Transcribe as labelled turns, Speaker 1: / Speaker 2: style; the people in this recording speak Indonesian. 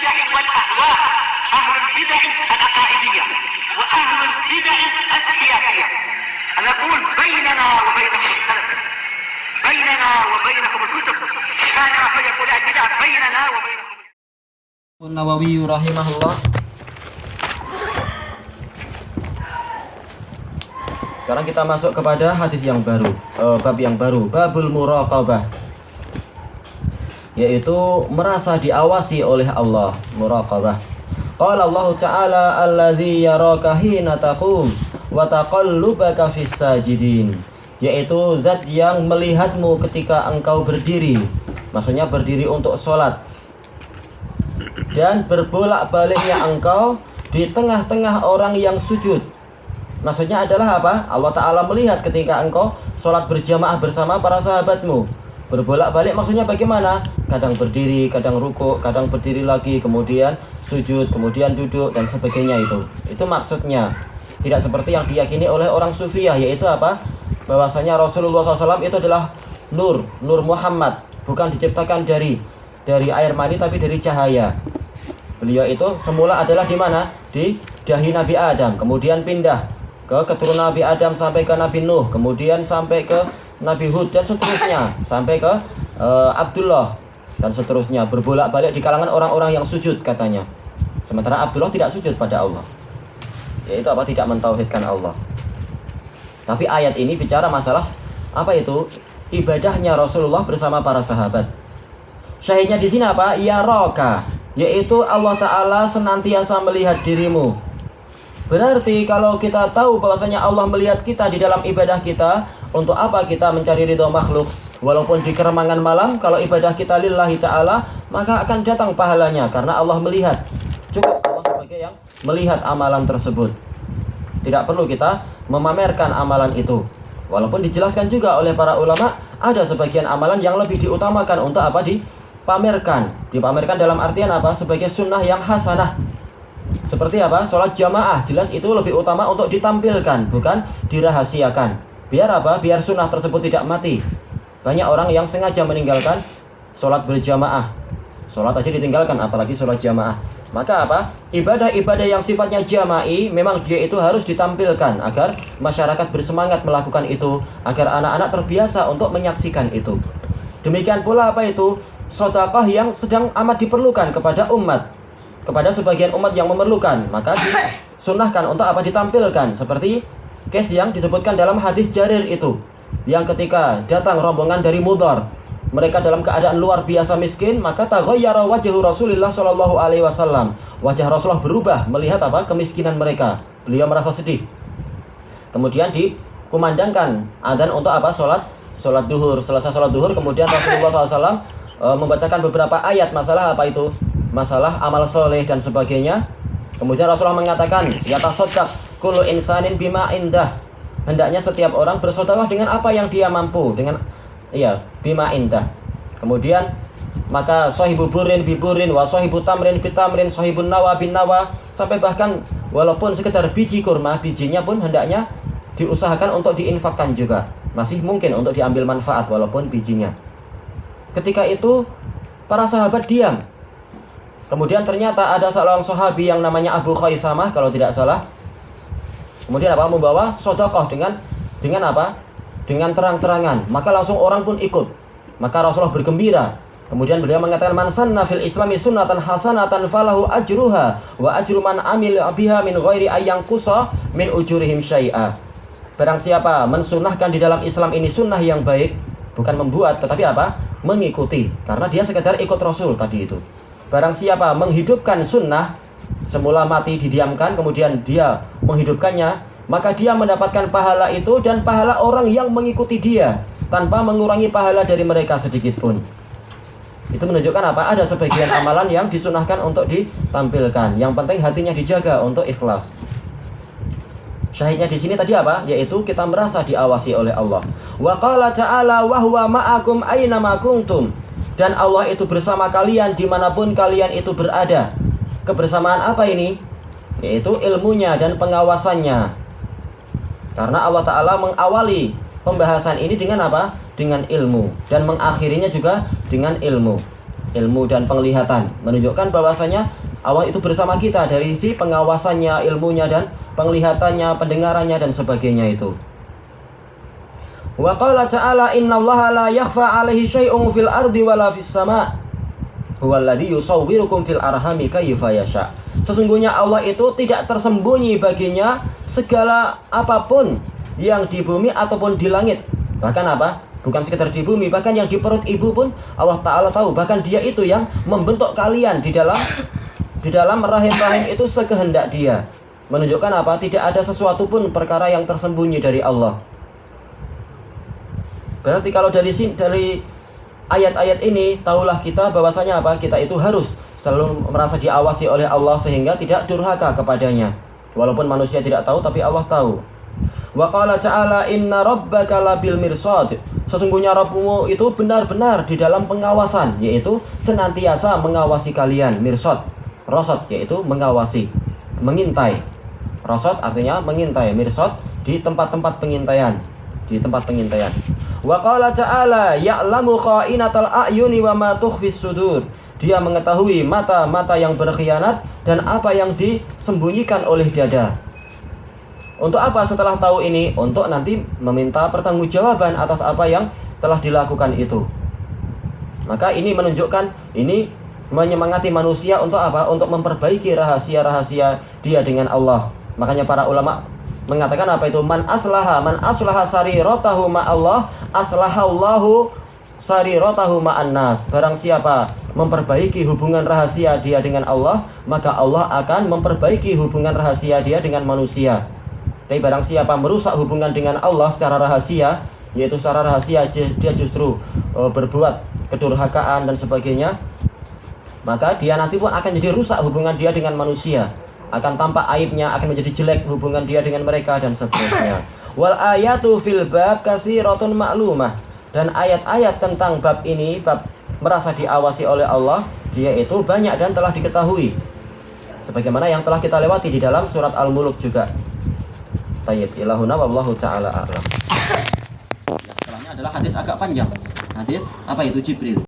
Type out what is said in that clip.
Speaker 1: البدع والأهواء، أهل البدع العقائدية وأهل البدع السياسية. نقول بيننا وبينكم السلف، بيننا وبينكم الكتب، كان فيقول البدع بيننا وبينكم.
Speaker 2: Nawawi rahimahullah. Sekarang kita masuk kepada hadis yang baru, bab yang baru, babul muraqabah, yaitu merasa diawasi oleh Allah, muraqabah. Qala Allah Ta'ala alladzi yaraka hina taqum wa taqallubaka fis sajidin, yaitu zat yang melihatmu ketika engkau berdiri, maksudnya berdiri untuk sholat, dan berbolak-baliknya engkau di tengah-tengah orang yang sujud. Maksudnya adalah apa? Allah Ta'ala melihat ketika engkau sholat berjamaah bersama para sahabatmu. Berbolak-balik maksudnya bagaimana? Kadang berdiri, kadang rukuk, kadang berdiri lagi, kemudian sujud, kemudian duduk, dan sebagainya itu. Itu maksudnya. Tidak seperti yang diyakini oleh orang sufiyah, yaitu apa? Bahwasanya Rasulullah SAW itu adalah nur Muhammad. Bukan diciptakan dari air mani, tapi dari cahaya. Beliau itu semula adalah di mana? Di dahi Nabi Adam, kemudian pindah ke keturunan Nabi Adam sampai ke Nabi Nuh, kemudian sampai ke Nabi Hud, dan seterusnya sampai ke Abdullah, dan seterusnya, berbolak-balik di kalangan orang-orang yang sujud katanya. Sementara Abdullah tidak sujud pada Allah, yaitu apa? Tidak mentauhidkan Allah. Tapi ayat ini bicara masalah apa itu? Ibadahnya Rasulullah bersama para sahabat. Syahidnya di sini apa? Ya roka, yaitu Allah Ta'ala senantiasa melihat dirimu. Berarti kalau kita tahu bahwasanya Allah melihat kita di dalam ibadah kita, untuk apa kita mencari ridho makhluk? Walaupun di keremangan malam, kalau ibadah kita lillahi ta'ala, maka akan datang pahalanya, karena Allah melihat. Cukup Allah sebagai yang melihat amalan tersebut. Tidak perlu kita memamerkan amalan itu. Walaupun dijelaskan juga oleh para ulama, ada sebagian amalan yang lebih diutamakan untuk apa? Dipamerkan. Dipamerkan dalam artian apa? Sebagai sunnah yang hasanah. Seperti apa? Sholat jamaah, jelas itu lebih utama untuk ditampilkan, bukan dirahasiakan. Biar apa? Biar sunnah tersebut tidak mati. Banyak orang yang sengaja meninggalkan sholat berjamaah. Sholat aja ditinggalkan, apalagi sholat jamaah. Maka apa? Ibadah-ibadah yang sifatnya jama'i, memang dia itu harus ditampilkan, agar masyarakat bersemangat melakukan itu, agar anak-anak terbiasa untuk menyaksikan itu. Demikian pula apa itu? Sedekah yang sedang amat diperlukan kepada umat, kepada sebagian umat yang memerlukan, maka disunnahkan untuk apa? Ditampilkan. Seperti case yang disebutkan dalam hadis Jarir itu, yang ketika datang rombongan dari Mudhar, mereka dalam keadaan luar biasa miskin, maka taghayyara wajhu Rasulullah sallallahu alaihi wasallam. Wajah Rasulullah berubah melihat apa? Kemiskinan mereka. Beliau merasa sedih. Kemudian dikumandangkan adzan untuk apa? Salat duhur. Selesai salat duhur, kemudian Rasulullah SAW membacakan beberapa ayat masalah apa itu? Masalah amal soleh dan sebagainya. Kemudian Rasulullah mengatakan, yatasaddaq kullu insanin bima indah. Hendaknya setiap orang bersedekah dengan apa yang dia mampu, dengan bima indah. Kemudian maka sahibu burin biburin wa sahibu tamrin bitamrin, sahibun nawa bin nawa, sampai bahkan walaupun sekedar biji kurma, bijinya pun hendaknya diusahakan untuk diinfakkan juga. Masih mungkin untuk diambil manfaat walaupun bijinya. Ketika itu para sahabat diam. Kemudian ternyata ada seorang sahabi yang namanya Abu Khaisamah kalau tidak salah. Kemudian apa? Membawa sedekah dengan apa? Dengan terang-terangan. Maka langsung orang pun ikut. Maka Rasulullah bergembira. Kemudian beliau mengatakan, man sanna fil islami sunnatan hasanatan falahu ajruha wa ajru man amila biha min ghairi ayyanqusa min ujurihim syai'a. Barang siapa mensunahkan di dalam Islam ini sunnah yang baik, bukan membuat tetapi apa? Mengikuti. Karena dia sekedar ikut Rasul tadi itu. Barang siapa menghidupkan sunnah, semula mati didiamkan, kemudian dia menghidupkannya, maka dia mendapatkan pahala itu dan pahala orang yang mengikuti dia, tanpa mengurangi pahala dari mereka sedikit pun. Itu menunjukkan apa? Ada sebagian amalan yang disunahkan untuk ditampilkan. Yang penting hatinya dijaga untuk ikhlas. Syahidnya di sini tadi apa? Yaitu kita merasa diawasi oleh Allah. Wa qala ta'ala wa huwa ma'akum aina ma kuntum. Dan Allah itu bersama kalian dimanapun kalian itu berada. Kebersamaan apa ini? Yaitu ilmunya dan pengawasannya. Karena Allah Ta'ala mengawali pembahasan ini dengan apa? Dengan ilmu. Dan mengakhirinya juga dengan ilmu. Ilmu dan penglihatan. Menunjukkan bahwasanya Allah itu bersama kita dari sisi pengawasannya, ilmunya dan penglihatannya, pendengarannya dan sebagainya itu. Wa qala ta'ala innallaha la yakhfa 'alaihi syai'un fil ardi wala fis sama'. Huwallazi yusawwirukum fil arhami kayfa yasha. Sesungguhnya Allah itu tidak tersembunyi baginya segala apapun yang di bumi ataupun di langit. Bahkan apa? Bukan sekedar di bumi, bahkan yang di perut ibu pun Allah Ta'ala tahu. Bahkan dia itu yang membentuk kalian di dalam rahim-rahim itu sekehendak dia. Menunjukkan apa? Tidak ada sesuatu pun perkara yang tersembunyi dari Allah. Berarti kalau dari ayat-ayat ini, tahulah kita bahwasanya apa? Kita itu harus selalu merasa diawasi oleh Allah sehingga tidak durhaka kepadanya. Walaupun manusia tidak tahu, tapi Allah tahu. Wa qala ta'ala inna rabbaka labil mirsad. Sesungguhnya Rabbmu itu benar-benar di dalam pengawasan, yaitu senantiasa mengawasi kalian. Mirsad, rosad yaitu mengawasi, mengintai. Rosad artinya mengintai, mirsad di tempat-tempat pengintaian, Wa qala ta'ala ya'lamu kha'inatal a'yuni wa ma tukhfis sudur. Dia mengetahui mata-mata yang berkhianat dan apa yang disembunyikan oleh dada. Untuk apa setelah tahu ini? Untuk nanti meminta pertanggungjawaban atas apa yang telah dilakukan itu. Maka ini menunjukkan, ini menyemangati manusia untuk apa? Untuk memperbaiki rahasia-rahasia dia dengan Allah. Makanya para ulama mengatakan apa itu? Man aslaha sariratahu ma'allah, aslahallahu sariratahu ma'an nas. Barang siapa memperbaiki hubungan rahasia dia dengan Allah, maka Allah akan memperbaiki hubungan rahasia dia dengan manusia. Tapi barang siapa merusak hubungan dengan Allah secara rahasia, yaitu secara rahasia dia justru berbuat kedurhakaan dan sebagainya, maka dia nanti pun akan jadi rusak hubungan dia dengan manusia, akan tampak aibnya, akan menjadi jelek hubungan dia dengan mereka dan seterusnya. Wal ayatu fil bab katsiratun ma'lumah. Dan ayat-ayat tentang bab ini, bab merasa diawasi oleh Allah, dia itu banyak dan telah diketahui. Sebagaimana yang telah kita lewati di dalam surat Al-Mulk juga. Tayyib ilahuna wallahu ta'ala a'lam. Setelahnya adalah hadis agak panjang. Hadis apa itu? Jibril.